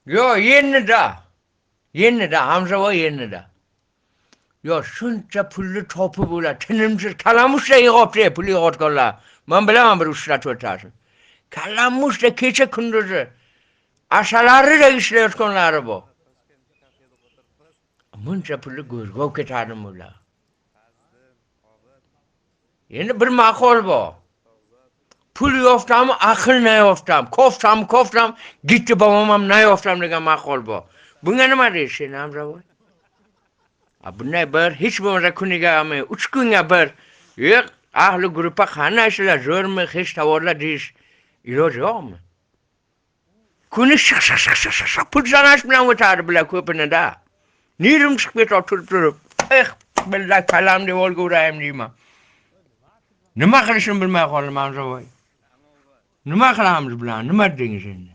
Yo, yenida, Hamza yenida. Yo, shuncha pulni topib ular tinimsiz kalamushda yig'ibdi, pul yig'otganlar. Men bilaman bir ushlatib o'tadi. Kalamushda kecha kunduzi ashalarida ishlayotganlari bor. Buncha pulni go'rgov ketadi ular. Endi bir maqol bor. Pul yoftam, aql ne yoftam. Koftam, gitti babamam ne yoftam degan maqol bor. Bunga nima deysiz, Hamzavoy? Bunday bir hech bo'lmasa kuniga 3 kunga bir yo'q, ahli guruhga qanday ishlar zo'rmi, hech tovarlar deyish iloji yo'qmi? Kuni shiq pul sanash bilan o'tadi bular ko'pinida. Nirim chiqib ketadi turib. Billah kalam deb olg'urayim deyman. Nima qilishni bilmay qoldim, Hamzavoy. Nima qilamiz bilan? Nima deysiz endi?